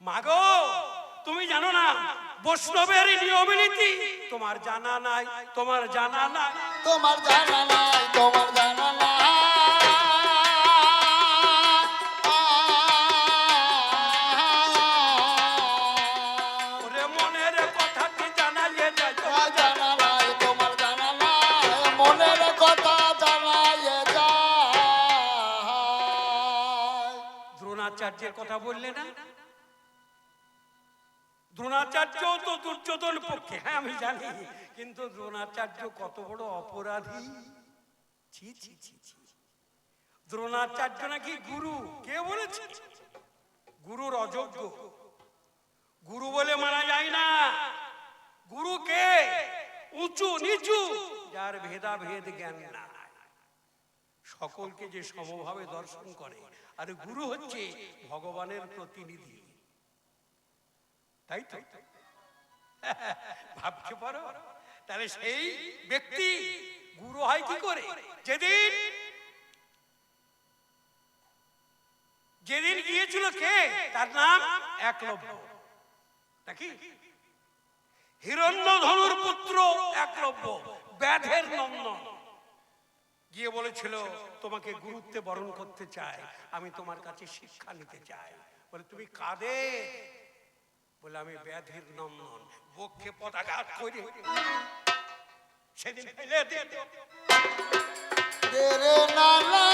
মাগো তুমি জানো না বৈষ্ণবের নিয়ম নীতি? তোমার জানা নাই, তোমার জানা নাই, তোমার জানা নাই, তোমার জানা নাই। ওরে মনের কথাটি জানাইয়ে যায়, তোমার জানা নাই, তোমার জানা নাই, মনের কথা জানাইয়ে যায়। দ্রোণাচার্যের কথা বললে না? দ্রোণাচার্য তো দুর্যোধন পক্ষে, হ্যাঁ আমি জানি, কিন্তু দ্রোণাচার্য কত বড় অপরাধী। ছি ছি ছি ছি। দ্রোণাচার্য নাকি গুরু, কে বলেছে? গুরুর অযোগ্য, গুরু বলে মানা যায় না। গুরু কে? উঁচু নিচু, যার ভেদাভেদ জ্ঞান না, সকলকে যে সমভাবে দর্শন করে। আর গুরু হচ্ছে ভগবানের প্রতিনিধি, তাই তো? ভাবতে পারো? তাহলে সেই ব্যক্তি গুরু হয় কি করে? যেদিন যেদিন গিয়েছিল কে? তার নাম একলব্য, নাকি? হিরণ্যধনুর পুত্র একলব্য, ব্যাধের নন্দন, গিয়ে বলেছিল তোমাকে গুরুত্বে বরণ করতে চাই, আমি তোমার কাছে শিক্ষা নিতে চাই। বলে তুমি কাঁদে? বলে আমি ব্যাধের নন্দন। বক্ষে পদাঘাত করে সেদিন ফেলে দিল। তেরে নানা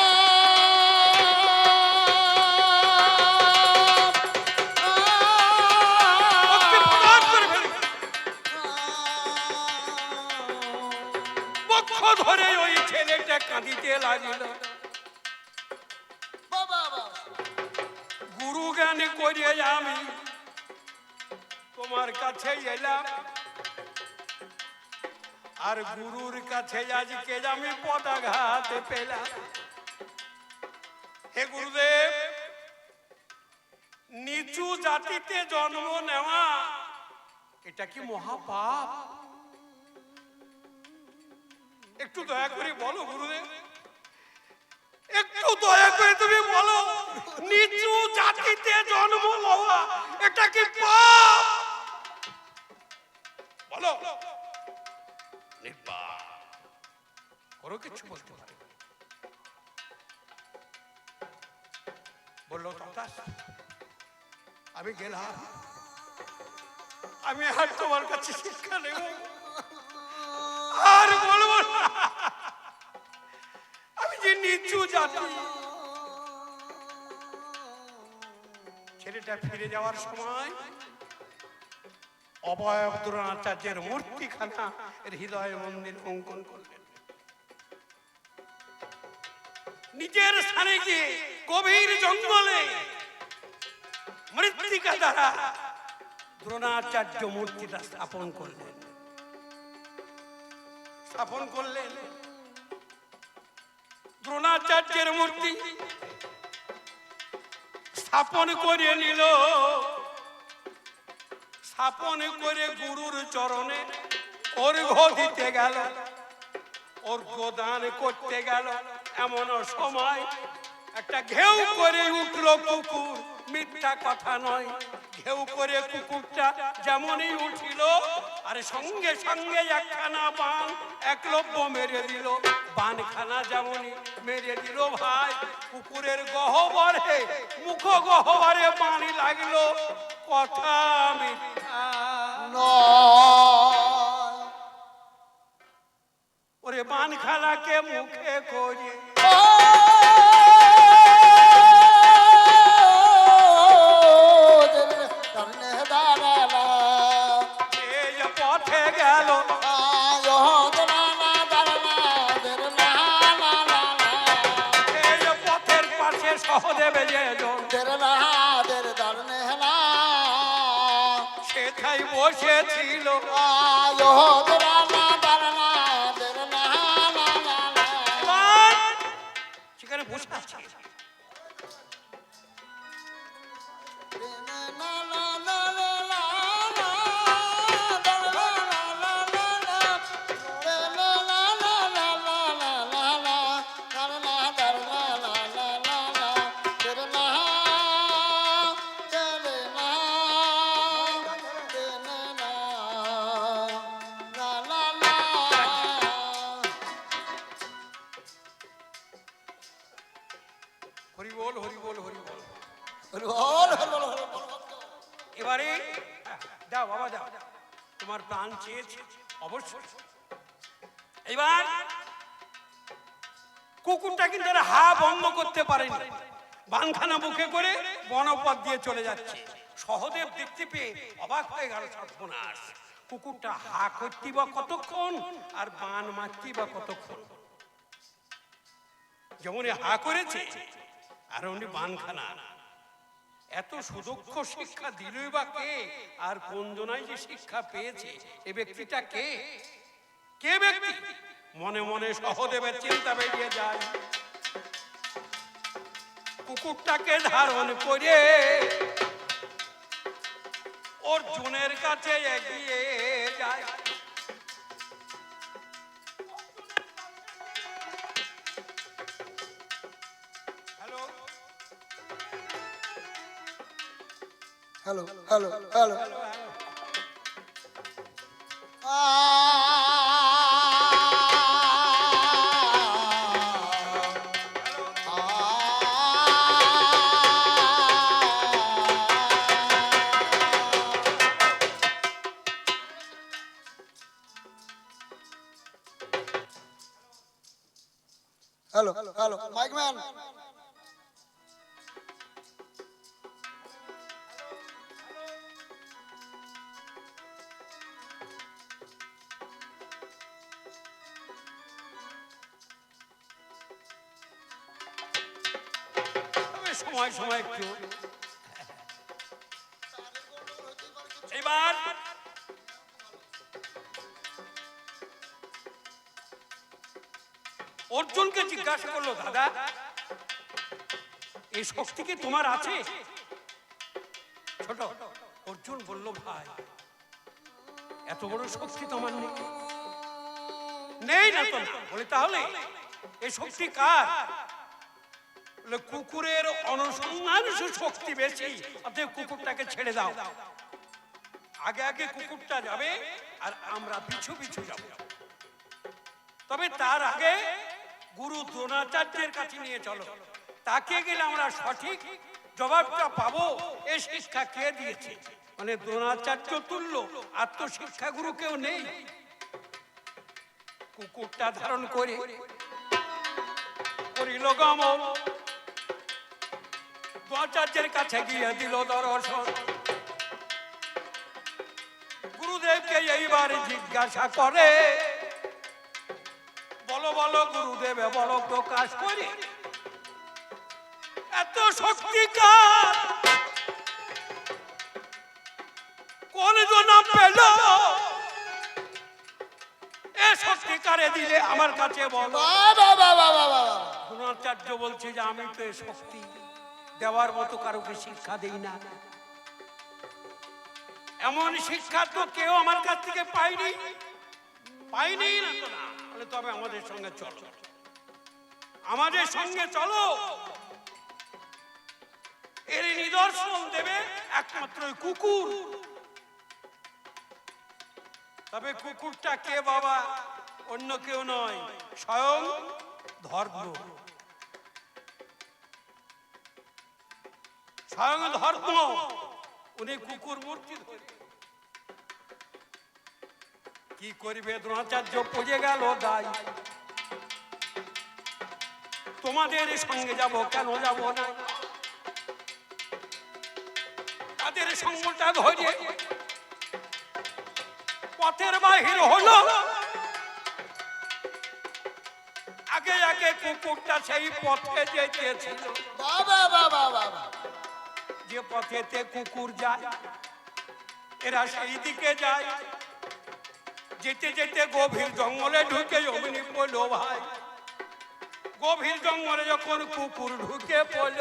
বক্ষ ধরে ওই ছেলেটা কাঁদিতে লাগিল। গুরু জ্ঞানী করিয়ে আমি তোমার কাছে এলাম, আর গুরুর কাছে আজকে আমি পদাঘাত পেলাম। হে গুরুদেব, নিচু জাতিতে জন্ম নেওয়া এটা কি মহাপাপ? একটু দয়া করে বলো গুরুদেব, একটু দয়া করে তুমি বলো, নিচু জাতিতে জন্ম নেওয়া এটা কি পাপ? বলো। করো কিছু বলতে পারে। বললো দাদা আমি গেলাম, আমি আর তোমার কাছে শিক্ষা নেব আর বলবো না। আমি যে নিচু জাতি। ছেলেটা ফিরে যাওয়ার সময় অবয়ব দ্রোণাচার্যের মূর্তিখানা হৃদয় মন্দির অঙ্কন করলেন। নিজের স্থানে গিয়ে গভীর জঙ্গলে মৃত্তিকা দ্বারা দ্রোণাচার্য মূর্তিটা স্থাপন করলেন। দ্রোণাচার্যের মূর্তি স্থাপন করে নিল। স্থাপন করে গুরুর চরণে অর্ঘ্য দিতে গেল, অর্ঘ্য দান করতে গেল। এমন সময় একটা ঘেউ করে উঠল কুকুর, মিথ্যা কথা নয়। ঘেউ করে কুকুরটা যেমনই উঠিল, আর সঙ্গে সঙ্গে একখানা বান একলব্য মেরে দিল। বানখানা যেমনই মেরে দিল ভাই, কুকুরের গহ্বরে, মুখ গহ্বরে পানি লাগলো। কথা মিথ্যা নয়। ওরে বানখানাকে মুখে করে পথে গেল। পথের পাশে সহদেবে সেথায় বসেছিল। সেখানে বসে আছে। এবারে দাও বাবা দাও, তোমার প্রাণ চেয়েছে অবশ্যই। এবার কুকুরটা কিন্তু আর হা বন্ধ করতে পারেনি, বানখানা মুখে করে বনপথ দিয়ে চলে যাচ্ছে। সহদেব দেখতে পেয়ে অবাক হয়ে গেল, সর্বনাশ, কুকুরটা হা করতে বা কতক্ষণ আর বান মারতে বা কতক্ষণ। যেমন হা করেছে আর উনি বানখানা। এত সুদক্ষ শিক্ষা দিলই বা কে, আর কোন জনাই যে শিক্ষা পেয়েছে, এ ব্যক্তিটা কে? কে ব্যক্তি? মনে মনে সহদেবের চিন্তা বেরিয়ে যায়। কুকুরটাকে ধারণ করে অর্জুনের কাছে এগিয়ে যায়। Hello hello hello hello hello hello mike man, সময় সময় একটু। এবার অর্জুনকে জিজ্ঞাসা করলো, দাদা এই শক্তি কি তোমার আছে? ছোট অর্জুন বলল, ভাই এত বড় শক্তি তোমার নেই? নেই না তো না। বলে তাহলে এই শক্তি কার? কুকুরের অনুসন্ধান শক্তি বেশি, অতএব কুকুরটাকে ছেড়ে দাও। আগে আগে কুকুরটা যাবে আর আমরা পিছু পিছু যাব। তবে তার আগে গুরু দ্রোণাচার্যের কাছে নিয়ে চলো, তাকে গেলে আমরা সঠিক জবাবটা পাবো। এই শিক্ষা কে দিয়েছে? মানে দ্রোণাচার্য তুল্য আত্মশিক্ষা গুরু কেউ নেই। কুকুরটা ধারণ করে করিল গমন, দ্রোণাচার্যের কাছে গিয়ে দিল দর্শন। গুরুদেবকে এইবার জিজ্ঞাসা করে, বলো বলো গুরুদেব, বলো প্রকাশ করে এত শক্তি কার? কোন জন পেল? এ শক্তি কারে দিলে আমার কাছে বলো। দ্রোণাচার্য বলছে যে আমি তো এ শক্তি দেওয়ার মতো কারোকে শিক্ষা দেই না। এমন শিক্ষা তো কেউ আমার কাছ থেকে পাইনি, পাইনি না তো না। বলে তবে আমাদের সঙ্গে চলো, আমাদের সঙ্গে চলো। এর নিদর্শন দেবে একমাত্র কুকুর। তবে কুকুরটা কে বাবা? অন্য কেউ নয়, স্বয়ং ধর্ম। স্বয়ং ধর্ম। উনি কুকুর মূর্তি ধরে কি করবে? দ্রোণাচার্য পড়ে গেল দায়। তোমাদের সঙ্গে যাব, কেন যাব না? তাদের সঙ্গটা ধরে পথের বাহির হলো। আগে আগে কুকুরটা সেই পথে যেতেছিল, যে পথেতে কুকুর যায় এরা সেই দিকে যায়। যেতে যেতে গভীর জঙ্গলে ঢুকে অগ্নি পড়ল। ভাই গভীর জঙ্গলে যখন কুকুর ঢুকে পড়ল,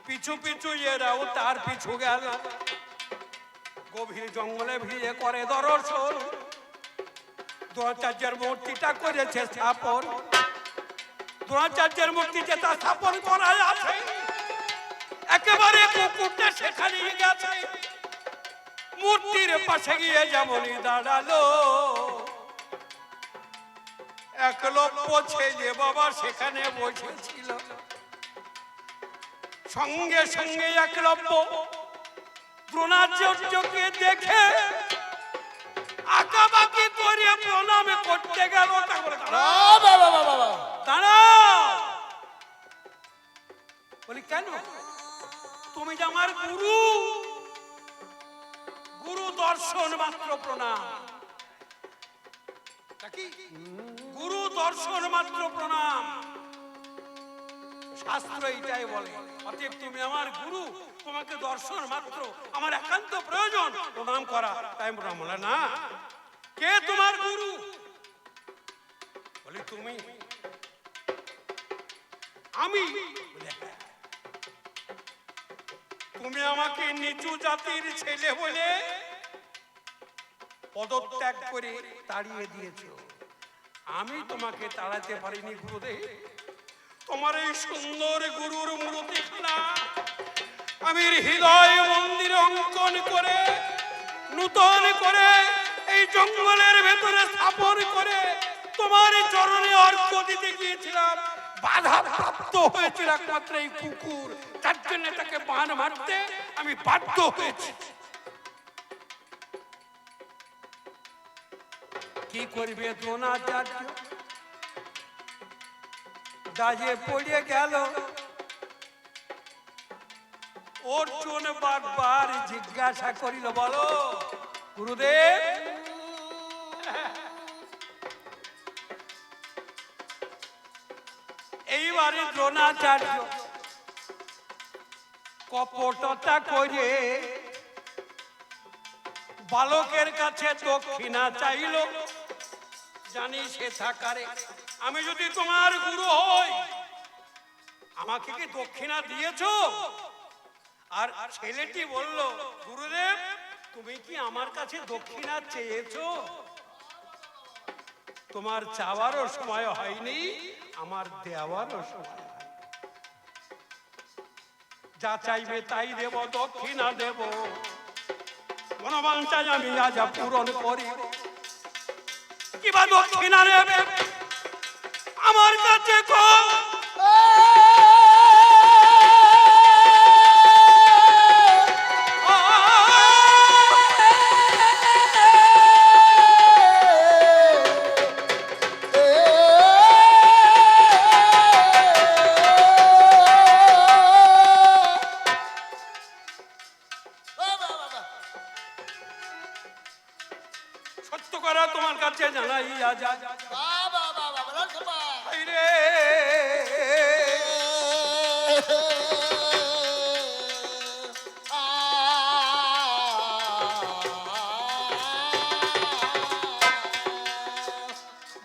পিছু পিছু এরাও তার পিছু গেল। গভীর জঙ্গলে ভিড়ে করে দর্শন। দ্রোণাচার্যের মূর্তিটা করেছে স্থাপন। দ্রোণাচার্যের মূর্তি যেটা স্থাপন করা আছে, একেবারে কুকুরটা সেখানে গেছে। মূর্তির পাশে গিয়ে যেমনই দাঁড়ালো, একলব্য ছেলে বাবা সেখানে বসেছিল। সঙ্গে সঙ্গে একলব্য দ্রোণাচার্যকে দেখে আঁকাবাকি করে প্রণাম করতে গেল। তারপরে দাঁড়াও, বলি কেন? তুমি যে আমার গুরু, গুরু দর্শন মাত্র প্রণাম। কি গুরু দর্শন মাত্র প্রণাম, শাস্ত্র এইটাই বলে। অতএব তুমি আমার গুরু, তোমাকে দর্শন মাত্র আমার একান্ত প্রয়োজন, প্রণাম করা। তাই প্রণাম বলে না। কে তোমার গুরু? বলি তুমি। আমি? তুমি আমাকে নিচু জাতির ছেলে বলে পদত্যাগ করে তাড়িয়ে দিয়েছ। আমি তোমাকে তাড়াতে পারিনি গুরুদেব। তোমার এই সুন্দর গুরুর মূর্তিখানা আমি হৃদয় মন্দিরে অঙ্কন করে নূতন করে এই জঙ্গলের ভেতরে স্থাপন করে তোমার চরণে অর্ঘ্য দিতে গিয়েছিলাম। বাধা প্রাপ্ত হয়েছিল একমাত্র এই কুকুর, তার জন্য তাকে বান মারতে আমি বাধ্য হয়েছি। কি করবে দ্রোণাচার্য? দাজে পড়ে গেল। অর্জুন বারবার জিজ্ঞাসা করিল, বলো গুরুদেব। এইবারে দ্রোণাচার্য কপটতা করে বালকের কাছে দক্ষিণা চাইল। জানি সে থাকারে আমি যদি তোমার গুরু হই, আমাকে কি দক্ষিণা দিয়েছো? আর ছেলেটি বলল, গুরুদেব তুমি কি আমার কাছে দক্ষিণা চেয়েছো? তোমার চাওয়ারও সময় হয়নি, আমার দেওয়ারও সময় হয়নি। যা চাইবে তাই দেব, দক্ষিণা দেব। মনোবাঞ্ছা আমি আজ পূরণ করি। কিবা দক্ষিণা নেবে আমার কাছে কম। সত্য করা তোমার কাছে জানাই যা রে।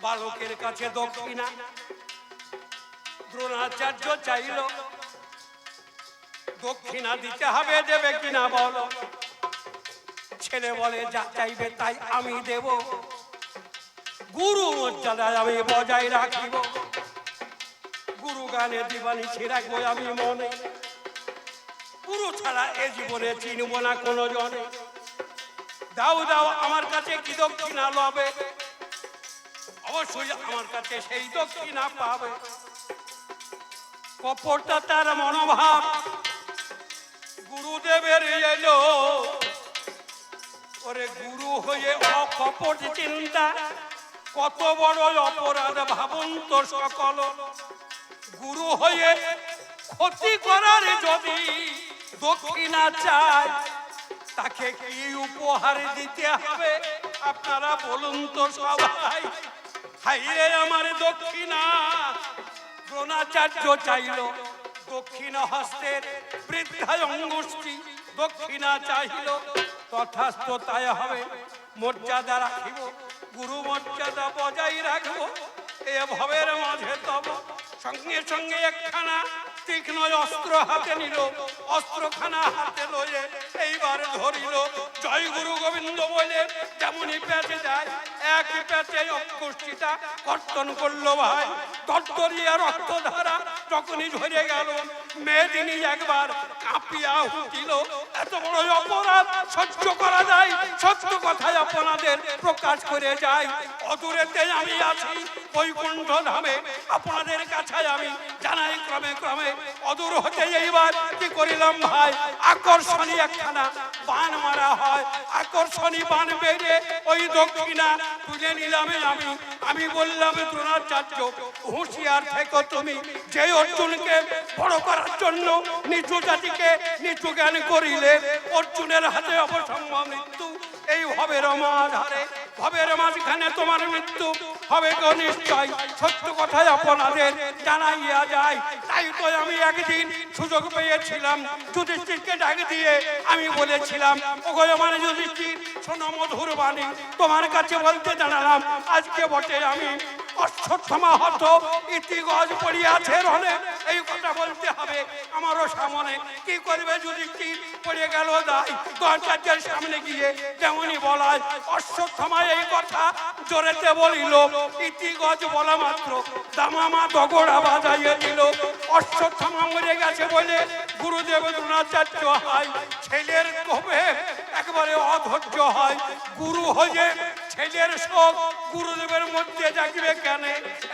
বালকের কাছে দক্ষিণা দ্রোণাচার্য চাইল। দক্ষিণা দিতে হবে, দেবে কিনা বলো? ছেলে বলে, যা চাইবে তাই আমি দেব। গুরু মর্যাদা আমি বজায় রাখিব। গুরু গানে দিবানিশি রাখবো আমি মনে। গুরু ছাড়া এ জীবনে চিনব না কোনো জনে। দাও দাও আমার কাছে কি দক্ষিণা লবে? অবশ্যই আমার কাছে সেই দক্ষিণা পাবে। কপটতা তার মনোভাব গুরুদেবের এলো। ওরে গুরু হয়ে অকপট চিন্তা, কত বড় অপরাধ ভাবুন তো সকল। গুরু হয়ে ক্ষতি করার যদি দক্ষিণা চায়, তাকে কি উপহার দিতে হবে আপনারা বলুন তো সবাই। হাইরে আমার দক্ষিণা। দ্রোণাচার্য চাইল দক্ষিণ হস্তের বৃদ্ধায় অঙ্গুষ্ঠী দক্ষিণা চাইল। তথাস্থ তাই হবে। মর্যাদা রাখিব, গুরু মর্যাদা বজায় রাখব। এ ভবের মাঝে তব সঙ্গে সঙ্গে একখানা তীক্ষ্ণ অস্ত্র হাতে নিল। অস্ত্রখানা হাতে লয়ে এইবার ধরিল। জয় গুরু গোবিন্দ বলে যেমনই পেঁচে যায়, এক পেঁচে অঙ্কুষ্ঠিটা কর্তন করলো ভাই। দরদরিয়া রক্তধারা যখনই ঝরে গেল, মেদিনী একবার কাঁপিয়া উঠিল। এত বড় অপরাধ সহ্য করা যায় যাই, সত্য কথাই আপনাদের প্রকাশ করে যাই। অদূরেতে আমি আছি বৈকুণ্ঠ ধামে, আপনাদের কাছে আমি জানাই ক্রমে ক্রমে। অদূর হতে এইবার কি করিলাম ভাই, আকর্ষণী একখানা বান মারা হয়। আকর্ষণী বান বেড়ে ওই দক্ষিণা তুলে নিলাম আমি। আমি বললাম দ্রোণাচার্য, হুঁশিয়ার থেকো তুমি, যে অর্জুনকে বড় করার জন্য নিচু জাতিকে নিচু জ্ঞান করিলে অর্জুনের হাতে অবসম্ভব মৃত্যু। এই ভবের মাঝারে, ভবের মাঝখানে তোমার মৃত্যু হবে গো নিশ্চয়। সত্য কথাই আপনাদের জানাইয়া যায়। তাই তো আমি একদিন সুযোগ পেয়েছিলাম, যুধিষ্ঠিরকে ডাক দিয়ে আমি বলেছিলাম, ওগো আমার যুধিষ্ঠির, শোনো মধুর বাণী, তোমার কাছে বলতে জানালাম। আজকে বটে আমি অশ্বত্থামা হত ইতিগজ পড়িয়াছে রণে, এই কথা বলতে হবে আমারও সামনে। কি করবে যুধিষ্ঠির, পড়ে গেল দায়। দ্রোণাচার্যের সামনে গিয়ে যেমনই বলায়, অশ্বত্থামা এই কথা জোরেতে বলিল। ইতিগজ বলা মাত্র দামামা দগড়া বাজাইয়ে দিল। অশ্বত্থামা মরে গেছে বলে গুরুদেব দ্রোণাচার্য হয়। ছেলের কোপে একবারে অধৈর্য হয়। গুরু হয়ে ছেলের শোক গুরুদেবের মধ্যে জাগবে কেন?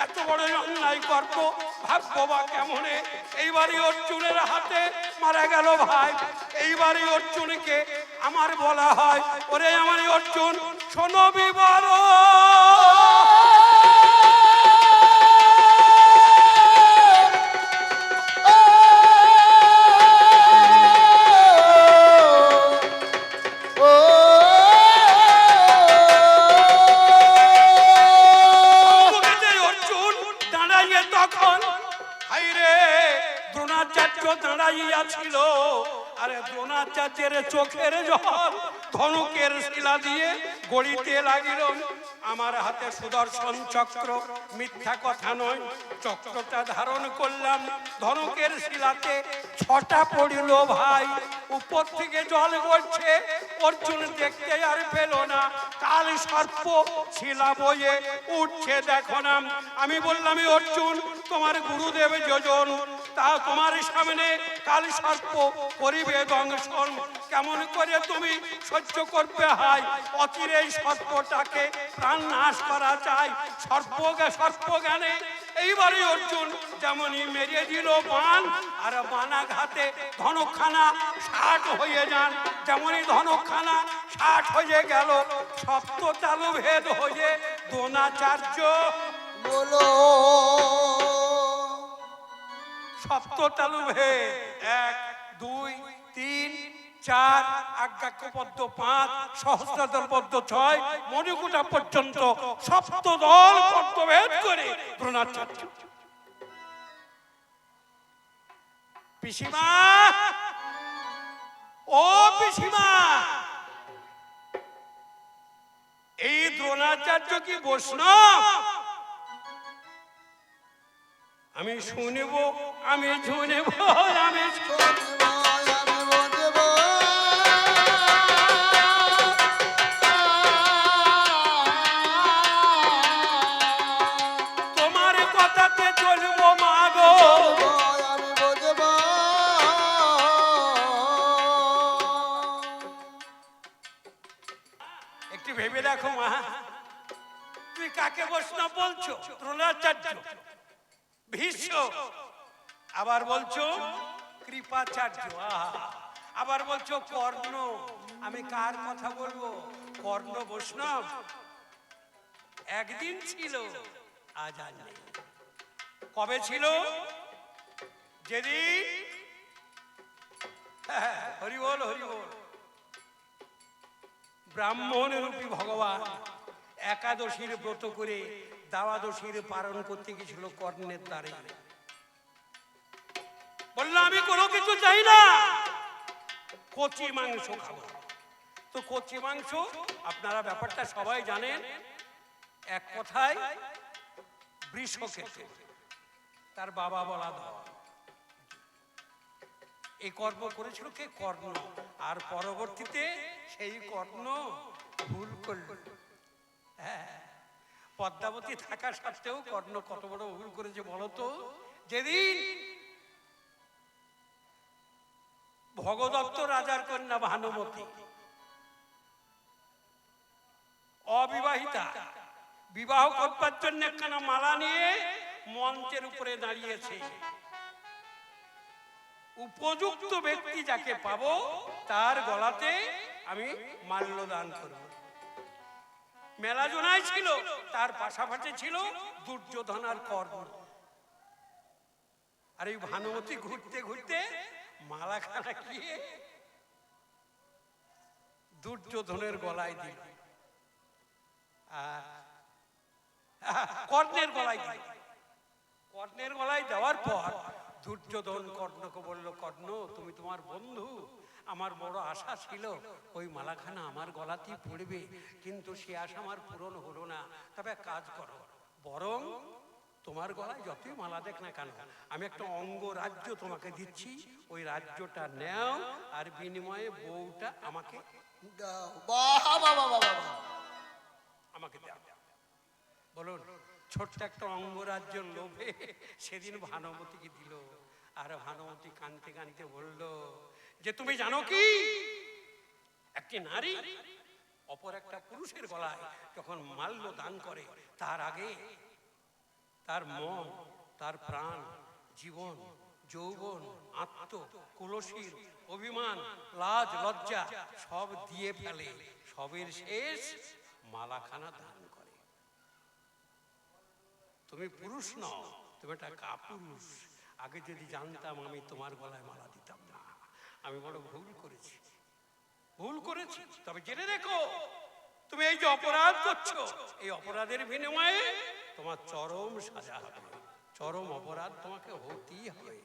এত বড় অন্যায় কর্ম ভাববো বা কেমনে? এইবারই অর্জুনের হাতে মারা গেল ভাই। এইবারই অর্জুনকে আমার বলা হয়, ওরে আমার অর্জুন, শোনো বিবরণ। ছিল আরে দ্রোণাচার্যের চোখের জল ধনুকের শিলা দিয়ে গড়িতে লাগিল। আমার হাতে সুদর্শন চক্র, মিথ্যা কথা নয়, চক্রটা ধারণ করলাম, ধনুকের শিলাতে ছটা পড়িল ভাই। উপর থেকে জল গড়ছে, অর্জুন দেখতে আর পেল না। কাল সর্প শিলা বয়ে উঠছে, দেখো না। আমি বললাম, অর্জুন, তোমার গুরুদেব যোজন, তা তোমার সামনে কাল সর্প করিবে দংশন। কেমন করে তুমি সহ্য করবে হাই? অচিরে এই সর্পটাকে প্রাণ নাশ করা চাই। সর্প জ্ঞানে এইবারে অর্জুন যেমনই মেরে দিল বান, আর বানাঘাতে ধনুকখানা 60 হয়ে যান। যেমনই ধনুকখানা 60 হয়ে গেল, সপ্ত তালু ভেদ হয়ে দ্রোণাচার্য বলো সপ্ত তালু ভেদ 1 2 3 4 আজ্ঞাক্যপদ্ম 5 সহস্রদল পদ্ম 6 মণিকূটা পর্যন্ত সপ্ত দল পদ্মভেদ করে দ্রোণাচার্য। পিসিমা, ও পিসিমা, এই দ্রোণাচার্য কি বৈষ্ণব? আমি শুনিব, আমি শুনিব, আমি তোমার কথাতে চলব মাগো। একটু ভেবে দেখো মা, তুই কাকে বৈষ্ণব বলছো? দ্রোণাচার্য, ভীষ্ম, আবার বলছো কৃপাচার্য, আবার বলছো কর্ণ। আমি কার কথা বলবো? কর্ণ বৈষ্ণব একদিন ছিল, আজ আর নেই। কবে ছিল? যেদিন হরি বল হরি বল, ব্রাহ্মণ রূপী ভগবান একাদশীর ব্রত করে দ্বাদশীর পালন করতে গেছিল কর্ণের দ্বারে। বললো, আমি কোনো কিছু চাই না, কচি মাংস খাবো। তো কচি মাংস, আপনারা ব্যাপারটা সবাই জানেন, এক কথায় বৃষ খেতে, তার বাবা বলা ধর। এই কর্ম করেছিল কে? কর্ণ। আর পরবর্তীতে সেই কর্ণ ভুল করল। হ্যাঁ, পদ্মাবতী থাকা সত্ত্বেও কর্ণ কত বড় ভুল করেছে বলতো? যেদিন ভগদত্ত রাজার কন্যা ভানুমতি অবিবাহিতা বিবাহ করবার জন্য একখানা মালা নিয়ে মঞ্চের উপরে দাঁড়িয়েছে। উপযুক্ত ব্যক্তি যাকে পাবো তার গলাতে আমি মাল্য দান করব। মেলা জনাই ছিল, তার পাশাপাশি ছিল দুর্যোধন আর কর্ণ। আর এই ভানুমতি ঘুরতে ঘুরতে মালাখানা গিয়ে দুর্যোধনের গলায় দিল, আর কর্ণের গলায় দিল। কর্ণের গলায় দেওয়ার পর দুর্যোধন কর্ণকে বলল, কর্ণ তুমি তোমার বন্ধু, আমার বড় আশা ছিল ওই মালাখানা আমার গলাতেই পড়বে, কিন্তু সে আশা আমার পূরণ হলো না। তবে কাজ করো, বরং তোমার গলায় যতই মালা দেখ না কেন আমি একটা অঙ্গরাজ্য তোমাকে দিচ্ছি, ওই রাজ্যটা নেও আর বিনিময়ে বউটা আমাকে দাও। বাহ বাহ বাহ বাহ বাহ। আমাকে দাও। বলুন, ছোট্ট একটা অঙ্গরাজ্যের লোভে সেদিন ভানুমতিকে দিল। আর ভানুমতি কানতে কানতে বলল যে তুমি জানো কি, একটি নারী অপর একটা পুরুষের গলায় যখন মাল্য দান করে তার আগে তার মন, তার প্রাণ, জীবন, যৌবন, আত্ম, কুলসির, অভিমান, লাজ, লজ্জা সব দিয়ে ফেলে, সবের শেষ মালাখানা দান করে। তুমি পুরুষ নও, তুমি একটা কাপুরুষ। আগে যদি জানতাম আমি তোমার গলায় মালা দিতাম না। আমি বড় ভুল করেছি, ভুল করেছি। তবে জেনে রেখো, তুমি এই যে অপরাধ করছো, এই অপরাধের বিনিময়ে তোমার চরম সাজা হবে, চরম অপরাধ তোমাকে হতেই হবে।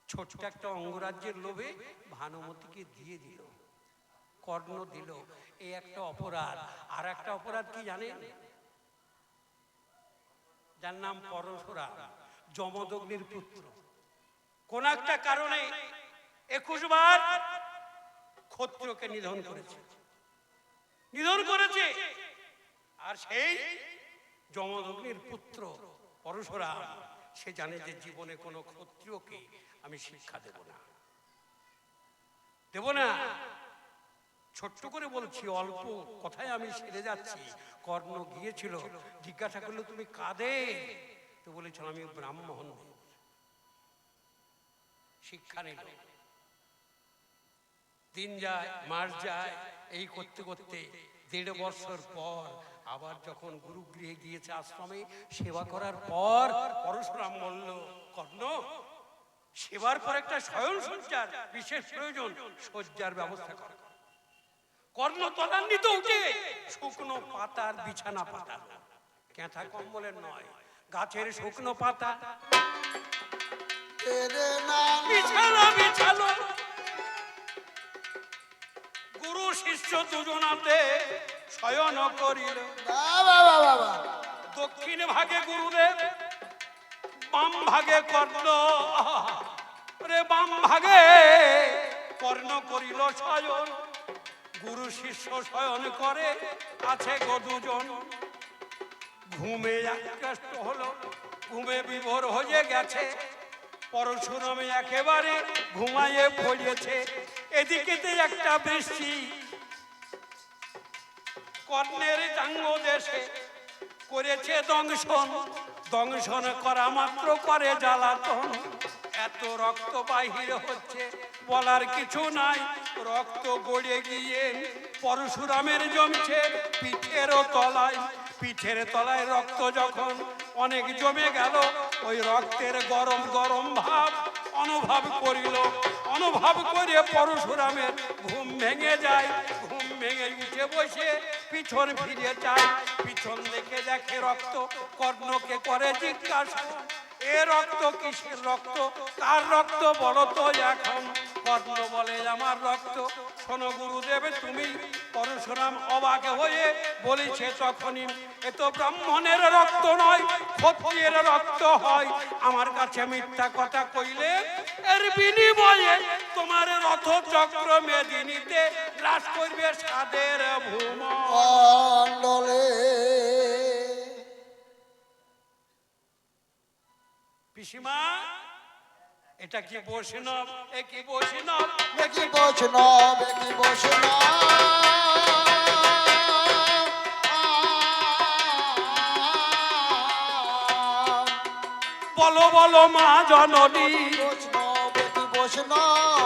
ছোট্ট একটা অঙ্গরাজ্যের লোভে ভানুমতিকে দিয়ে দিল, কর্ণ দিল। এই একটা অপরাধ। আর একটা অপরাধ কি জানেন? যার নাম পরশুরাম, যমদগ্নির পুত্র। কোন একটা কারণে 21 বার ক্ষত্রিয়কে নিধন করেছে, নিধন করেছে। আর সেই যমদগ্নির পুত্র পরশুরাম, সে জানে যে জীবনে কোনো ক্ষত্রিয়কে আমি শিক্ষা দেব না, দেব না। ছোট্ট করে বলছি, অল্প কথায় আমি সেরে যাচ্ছি। কর্ণ গিয়েছিল, জিজ্ঞাসা করলো তুমি কাঁদে? তো বলেছিল আমি ব্রাহ্মণ। শিক্ষা নিল। দিন যায়, মাস যায়, এই করতে করতে 1.5 বছর পর আবার যখন গুরুগৃহে গিয়েছে, আশ্রমে সেবা করার পর পরশুরাম বলল, কর্ণ সেবার পর একটা শয়ন শয্যার বিশেষ প্রয়োজন, শয্যার ব্যবস্থা কর। কর্ণ তদান্বিত উঠে শুকনো পাতার বিছানা পাতাল, ক্যাঁথা কম্বলের নয়, গাছের শুকনো পাতা বিছানা বিছালো। গুরু শিষ্য দুজনাতে শয়ন করিল। দক্ষিণ ভাগে গুরুদেব, বাম ভাগে কর্ণ। রে বাম ভাগে কর্ণ করিল শয়ন। গুরু শিষ্য শয়ন করে আছে গো দুজন। ঘুমে একষ্ট হলো, ঘুমে বিভোর হয়ে গেছে। পরশুরামে একেবারে ঘুমাইয়ে পড়েছে। এদিকেতে একটা বৃষ্টি কর্ণের জাঙ্গ দেশে করেছে দংশন। দংশন করা মাত্র করে জ্বালাতন। এত রক্ত বাহির হচ্ছে বলার কিছু নাই। রক্ত গড়িয়ে গিয়ে পরশুরামের জমছে পিঠেরও তলায়। পিঠের তলায় রক্ত যখন অনেক জমে গেল, ওই রক্তের গরম গরম ভাব অনুভব করিল। অনুভব করে পরশুরামের ঘুম ভেঙে যায়। ঘুম ভেঙে উঠে বসে পিছন ফিরে যায়। পিছন দেখে দেখে রক্ত। কর্ণকে করে জিজ্ঞাসা, এ রক্ত কিসের রক্ত? কার রক্ত বলো তো এখন? কর্ণ বলে আমার রক্ত। শোনো গুরুদেব তুমি। পরশুরাম অবাক হয়ে বলেছে তখনই, এ তো ব্রাহ্মণের রক্ত নয়, ক্ষত্রিয়ের রক্ত হয়। আমার কাছে মিথ্যা কথা কইলে এর বিনিময়ে তোমার রথ চক্র মেদিনীতে গ্রাস করবে সাদের ভূমণ্ডলে। পিসিমা, এটা কি বৈষ্ণব? এ কি বৈষ্ণব? কি বৈষ্ণব? কি বৈষ্ণব? বলো বলো মা জননী বৈষ্ণব বেটি বৈষ্ণব